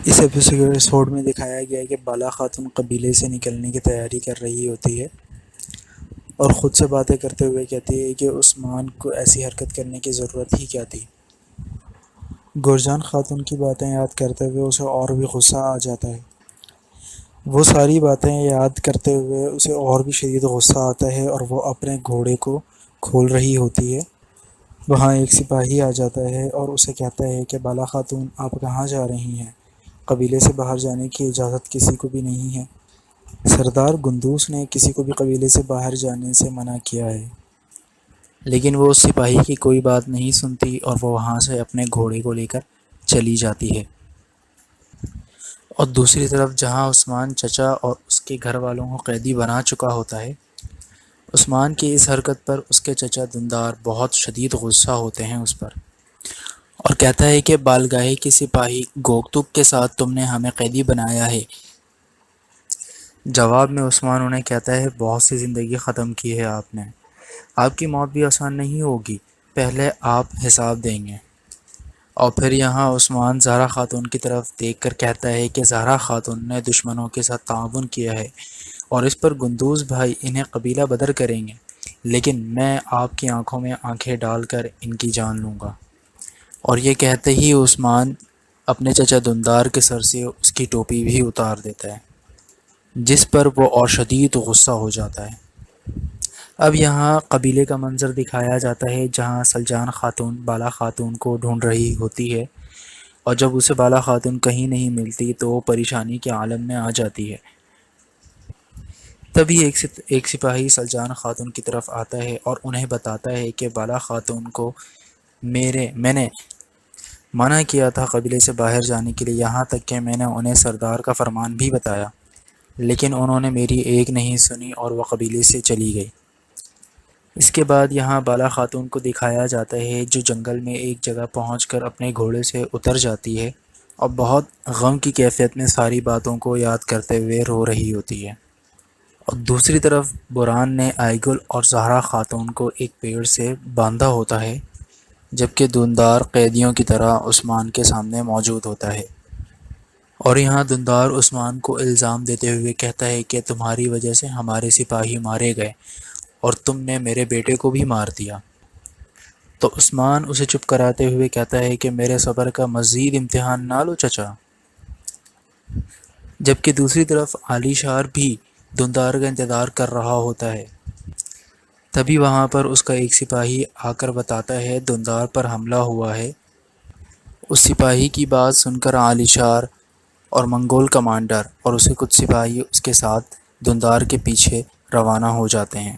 اس episode میں دکھایا گیا ہے کہ بالا خاتون قبیلے سے نکلنے کی تیاری کر رہی ہوتی ہے اور خود سے باتیں کرتے ہوئے کہتی ہے کہ عثمان کو ایسی حرکت کرنے کی ضرورت ہی کیا تھی۔ گرجان خاتون کی باتیں یاد کرتے ہوئے اسے اور بھی غصہ آ جاتا ہے۔ وہ ساری باتیں یاد کرتے ہوئے اسے اور بھی شدید غصہ آتا ہے اور وہ اپنے گھوڑے کو کھول رہی ہوتی ہے۔ وہاں ایک سپاہی آ جاتا ہے اور اسے کہتا ہے کہ بالا خاتون آپ کہاں جا رہی ہیں؟ قبیلے سے باہر جانے کی اجازت کسی کو بھی نہیں ہے۔ سردار گندوس نے کسی کو بھی قبیلے سے باہر جانے سے منع کیا ہے، لیکن وہ اس سپاہی کی کوئی بات نہیں سنتی اور وہ وہاں سے اپنے گھوڑے کو لے کر چلی جاتی ہے۔ اور دوسری طرف جہاں عثمان چچا اور اس کے گھر والوں کو قیدی بنا چکا ہوتا ہے، عثمان کی اس حرکت پر اس کے چچا دندار بہت شدید غصہ ہوتے ہیں اس پر، اور کہتا ہے کہ بالگاہے کے سپاہی گوگتک کے ساتھ تم نے ہمیں قیدی بنایا ہے۔ جواب میں عثمان انہیں کہتا ہے بہت سی زندگی ختم کی ہے آپ نے، آپ کی موت بھی آسان نہیں ہوگی، پہلے آپ حساب دیں گے۔ اور پھر یہاں عثمان زہرا خاتون کی طرف دیکھ کر کہتا ہے کہ زہرا خاتون نے دشمنوں کے ساتھ تعاون کیا ہے اور اس پر گندوز بھائی انہیں قبیلہ بدر کریں گے، لیکن میں آپ کی آنکھوں میں آنکھیں ڈال کر ان کی جان لوں گا۔ اور یہ کہتے ہی عثمان اپنے چچا دندار کے سر سے اس کی ٹوپی بھی اتار دیتا ہے، جس پر وہ اور شدید غصہ ہو جاتا ہے۔ اب یہاں قبیلے کا منظر دکھایا جاتا ہے جہاں سلجان خاتون بالا خاتون کو ڈھونڈ رہی ہوتی ہے، اور جب اسے بالا خاتون کہیں نہیں ملتی تو وہ پریشانی کے عالم میں آ جاتی ہے۔ تبھی ایک سپاہی سلجان خاتون کی طرف آتا ہے اور انہیں بتاتا ہے کہ بالا خاتون کو میں نے منع کیا تھا قبیلے سے باہر جانے کے لیے، یہاں تک کہ میں نے انہیں سردار کا فرمان بھی بتایا، لیکن انہوں نے میری ایک نہیں سنی اور وہ قبیلے سے چلی گئی۔ اس کے بعد یہاں بالا خاتون کو دکھایا جاتا ہے جو جنگل میں ایک جگہ پہنچ کر اپنے گھوڑے سے اتر جاتی ہے اور بہت غم کی کیفیت میں ساری باتوں کو یاد کرتے ہوئے رو رہی ہوتی ہے۔ اور دوسری طرف بران نے آئیگل اور زہرا خاتون کو ایک پیڑ سے باندھا ہوتا ہے، جبکہ دندار قیدیوں کی طرح عثمان کے سامنے موجود ہوتا ہے۔ اور یہاں دندار عثمان کو الزام دیتے ہوئے کہتا ہے کہ تمہاری وجہ سے ہمارے سپاہی مارے گئے اور تم نے میرے بیٹے کو بھی مار دیا۔ تو عثمان اسے چپ کراتے ہوئے کہتا ہے کہ میرے صبر کا مزید امتحان نہ لو چچا۔ جبکہ دوسری طرف علی شار بھی دندار کا انتظار کر رہا ہوتا ہے۔ تبھی وہاں پر اس کا ایک سپاہی آ کر بتاتا ہے دندار پر حملہ ہوا ہے۔ اس سپاہی کی بات سن کر علی شار اور منگول کمانڈر اور اسے کچھ سپاہی اس کے ساتھ دندار کے پیچھے روانہ ہو جاتے ہیں۔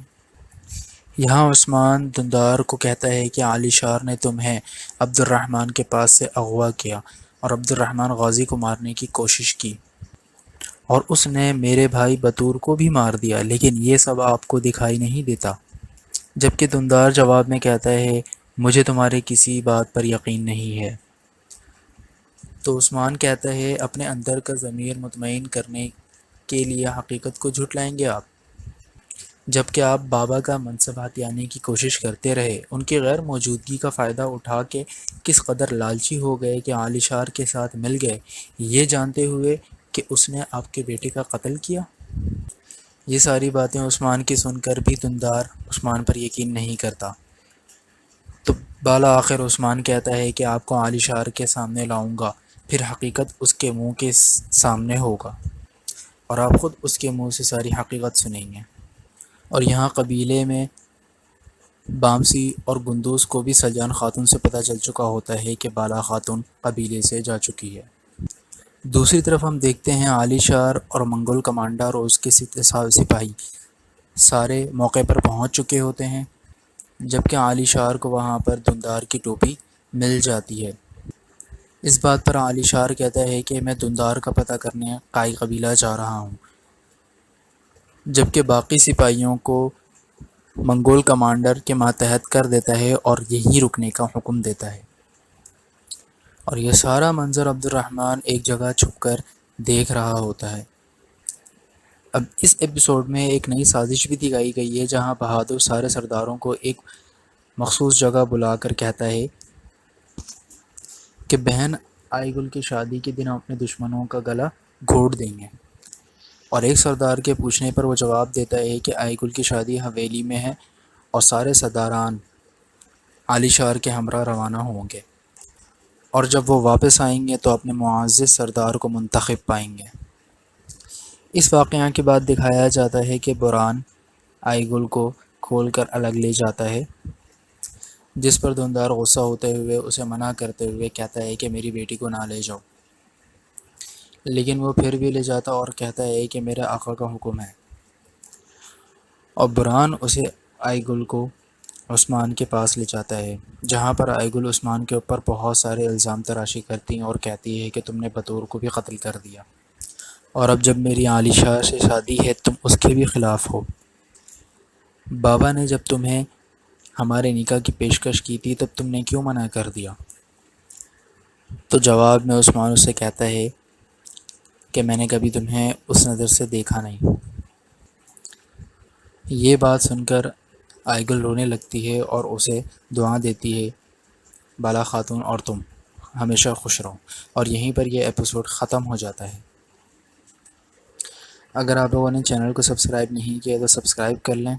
یہاں عثمان دندار کو کہتا ہے کہ علی شار نے تمہیں عبد الرحمن کے پاس سے اغوا کیا اور عبد الرحمن غازی کو مارنے کی کوشش کی، اور اس نے میرے بھائی بطور کو بھی مار دیا، لیکن یہ سب آپ کو دکھائی نہیں دیتا۔ جبکہ دندار جواب میں کہتا ہے مجھے تمہارے کسی بات پر یقین نہیں ہے۔ تو عثمان کہتا ہے اپنے اندر کا ضمیر مطمئن کرنے کے لیے حقیقت کو جھٹلائیں گے آپ، جبکہ آپ بابا کا منصب ہتھیانے کی کوشش کرتے رہے، ان کی غیر موجودگی کا فائدہ اٹھا کے کس قدر لالچی ہو گئے کہ علی شار کے ساتھ مل گئے، یہ جانتے ہوئے کہ اس نے آپ کے بیٹے کا قتل کیا۔ یہ ساری باتیں عثمان کی سن کر بھی دندار عثمان پر یقین نہیں کرتا۔ تو بالا آخر عثمان کہتا ہے کہ آپ کو علی شار کے سامنے لاؤں گا، پھر حقیقت اس کے منہ کے سامنے ہوگا اور آپ خود اس کے منہ سے ساری حقیقت سنیں گے۔ اور یہاں قبیلے میں بامسی اور گندوز کو بھی سلجان خاتون سے پتہ چل چکا ہوتا ہے کہ بالا خاتون قبیلے سے جا چکی ہے۔ دوسری طرف ہم دیکھتے ہیں علی شار اور منگول کمانڈر اور اس کے سپاہی سارے موقع پر پہنچ چکے ہوتے ہیں، جبکہ علی شار کو وہاں پر دندار کی ٹوپی مل جاتی ہے۔ اس بات پر علی شار کہتا ہے کہ میں دندار کا پتہ کرنے قائی قبیلہ جا رہا ہوں، جبکہ باقی سپاہیوں کو منگول کمانڈر کے ماتحت کر دیتا ہے اور یہیں رکنے کا حکم دیتا ہے۔ اور یہ سارا منظر عبد الرحمن ایک جگہ چھپ کر دیکھ رہا ہوتا ہے۔ اب اس ایپیسوڈ میں ایک نئی سازش بھی دکھائی گئی ہے جہاں بہادر سارے سرداروں کو ایک مخصوص جگہ بلا کر کہتا ہے کہ بہن آئی گل کی شادی کے دن ہم اپنے دشمنوں کا گلا گھونٹ دیں گے۔ اور ایک سردار کے پوچھنے پر وہ جواب دیتا ہے کہ آئی گل کی شادی حویلی میں ہے اور سارے سرداران عالی شار کے ہمراہ روانہ ہوں گے، اور جب وہ واپس آئیں گے تو اپنے معزز سردار کو منتخب پائیں گے۔ اس واقعہ کے بعد دکھایا جاتا ہے کہ بران آئی گل کو کھول کر الگ لے جاتا ہے، جس پر دندار غصہ ہوتے ہوئے اسے منع کرتے ہوئے کہتا ہے کہ میری بیٹی کو نہ لے جاؤ، لیکن وہ پھر بھی لے جاتا اور کہتا ہے کہ میرے آقا کا حکم ہے، اور بران اسے آئی گل کو عثمان کے پاس لے جاتا ہے، جہاں پر آئی گل عثمان کے اوپر بہت سارے الزام تراشی کرتی ہیں اور کہتی ہے کہ تم نے بطور کو بھی قتل کر دیا، اور اب جب میری عالی شاہ سے شادی ہے تم اس کے بھی خلاف ہو۔ بابا نے جب تمہیں ہمارے نکاح کی پیشکش کی تھی تب تم نے کیوں منع کر دیا؟ تو جواب میں عثمان اس سے کہتا ہے کہ میں نے کبھی تمہیں اس نظر سے دیکھا نہیں۔ یہ بات سن کر آئی گل رونے لگتی ہے اور اسے دعا دیتی ہے، بالا خاتون اور تم ہمیشہ خوش رہو، اور یہیں پر یہ ایپیسوڈ ختم ہو جاتا ہے۔ اگر آپ لوگوں نے چینل کو سبسکرائب نہیں کیا تو سبسکرائب کر لیں